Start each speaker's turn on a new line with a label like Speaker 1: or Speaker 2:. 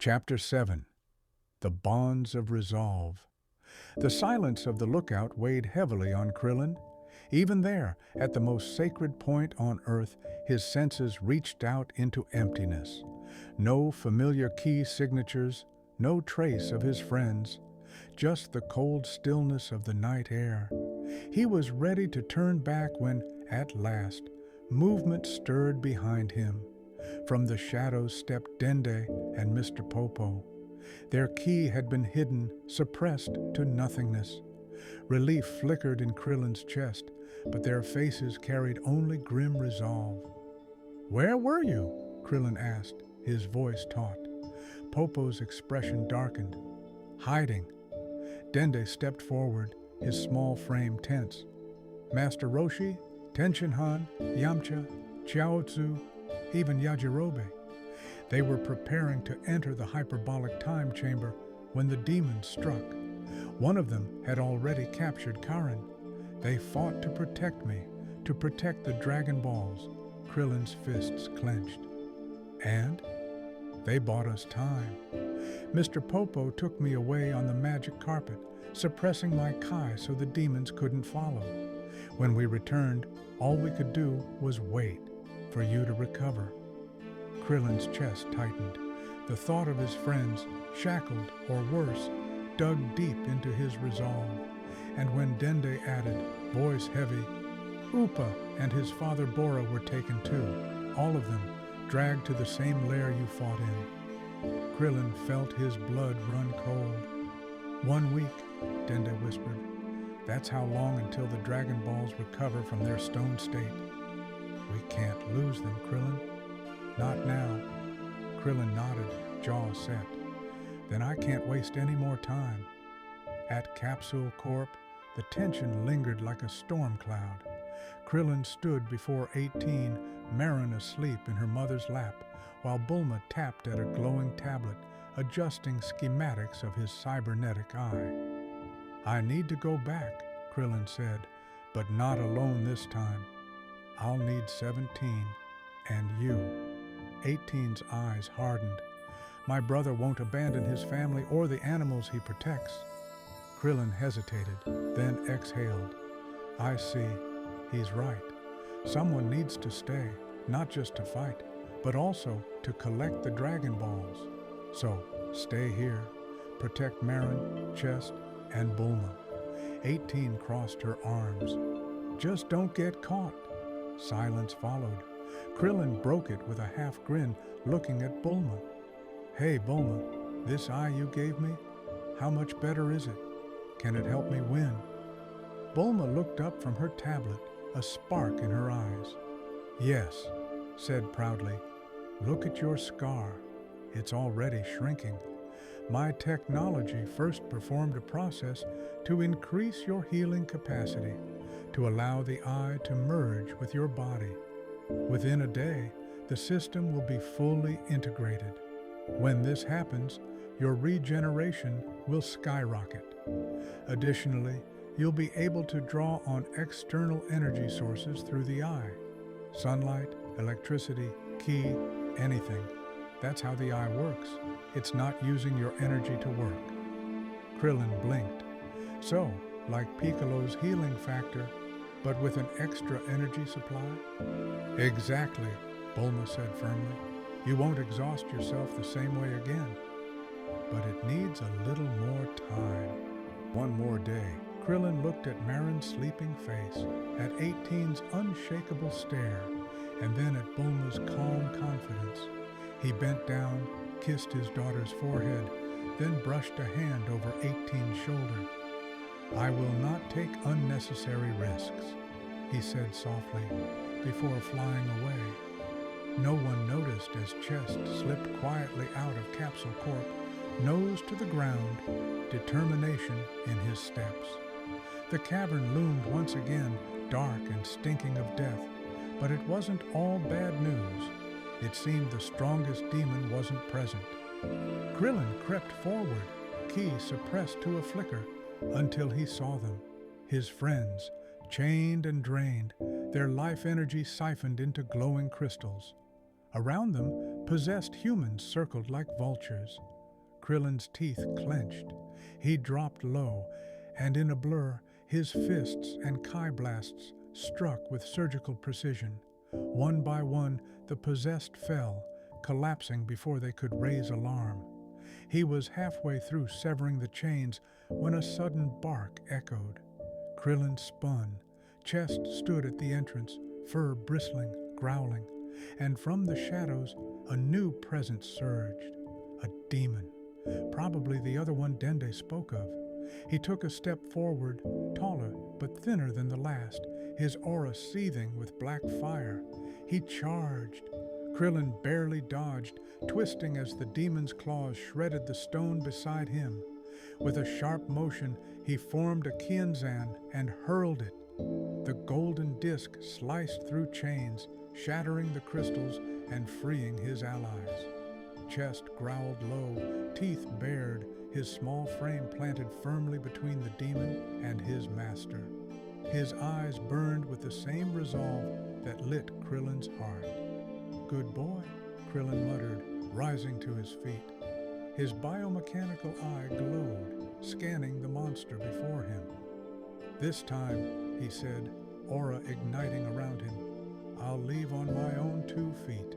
Speaker 1: Chapter 7. The Bonds of Resolve. The silence of the lookout weighed heavily on Krillin. Even there, at the most sacred point on Earth, his senses reached out into emptiness. No familiar key signatures, no trace of his friends, just the cold stillness of the night air. He was ready to turn back when, at last, movement stirred behind him. From the shadows stepped Dende and Mr. Popo. Their key had been hidden, suppressed to nothingness. Relief flickered in Krillin's chest, but their faces carried only grim resolve. "Where were you?" Krillin asked, his voice taut. Popo's expression darkened. "Hiding." Dende stepped forward, his small frame tense. Master Roshi, Tenshinhan, Yamcha, Chiaotzu, even Yajirobe. They were preparing to enter the hyperbolic time chamber when the demons struck. One of them had already captured Karin. They fought to protect me, to protect the Dragon Balls. Krillin's fists clenched. And they bought us time. Mr. Popo took me away on the magic carpet, suppressing my Kai so the demons couldn't follow. When we returned, all we could do was wait for you to recover. Krillin's chest tightened. The thought of his friends, shackled or worse, dug deep into his resolve. And when Dende added, voice heavy, Upa and his father Bora were taken too, all of them dragged to the same lair you fought in. Krillin felt his blood run cold. 1 week, Dende whispered. That's how long until the Dragon Balls recover from their stone state. We can't lose them, Krillin. Not now. Krillin nodded, jaw set. Then I can't waste any more time. At Capsule Corp, the tension lingered like a storm cloud. Krillin stood before 18, Marin asleep in her mother's lap, while Bulma tapped at a glowing tablet, adjusting schematics of his cybernetic eye. I need to go back, Krillin said, but not alone this time. I'll need 17, and you. 18's eyes hardened. My brother won't abandon his family or the animals he protects. Krillin hesitated, then exhaled. I see. He's right. Someone needs to stay, not just to fight, but also to collect the Dragon Balls. So, stay here. Protect Marin, Chest, and Bulma. 18 crossed her arms. Just don't get caught. Silence followed. Krillin broke it with a half grin, looking at Bulma. Hey, Bulma, this eye you gave me, how much better is it? Can it help me win? Bulma looked up from her tablet, a spark in her eyes. Yes, said proudly. Look at your scar. It's already shrinking. My technology first performed a process to increase your healing capacity, to allow the eye to merge with your body. Within a day, the system will be fully integrated. When this happens, your regeneration will skyrocket. Additionally, you'll be able to draw on external energy sources through the eye. Sunlight, electricity, ki, anything. That's how the eye works. It's not using your energy to work. Krillin blinked. So, like Piccolo's healing factor, but with an extra energy supply? Exactly, Bulma said firmly. You won't exhaust yourself the same way again. But it needs a little more time. One more day. Krillin looked at Marin's sleeping face, at 18's unshakable stare, and then at Bulma's calm confidence. He bent down, kissed his daughter's forehead, then brushed a hand over 18's shoulder. I will not take unnecessary risks, he said softly, before flying away. No one noticed as Chest slipped quietly out of Capsule Corp, nose to the ground, determination in his steps. The cavern loomed once again, dark and stinking of death, but it wasn't all bad news. It seemed the strongest demon wasn't present. Krillin crept forward, ki suppressed to a flicker, until he saw them, his friends, chained and drained, their life energy siphoned into glowing crystals. Around them, Possessed humans circled like vultures. Krillin's teeth clenched. He dropped low, and in a blur, his fists and Kai blasts struck with surgical precision. One by one, the possessed fell, collapsing before they could raise alarm. He was halfway through severing the chains when a sudden bark echoed. Krillin spun. Chest stood at the entrance, fur bristling, growling, and from the shadows a new presence surged. A demon. Probably the other one Dende spoke of. He took a step forward, taller but thinner than the last, his aura seething with black fire. He charged. Krillin barely dodged, twisting as the demon's claws shredded the stone beside him. With a sharp motion, he formed a Kienzan and hurled it. The golden disc sliced through chains, shattering the crystals and freeing his allies. Chest growled low, teeth bared, his small frame planted firmly between the demon and his master. His eyes burned with the same resolve that lit Krillin's heart. "Good boy," Krillin muttered, rising to his feet. His biomechanical eye glowed, scanning the monster before him. "This time," he said, aura igniting around him, "I'll leave on my own 2 feet."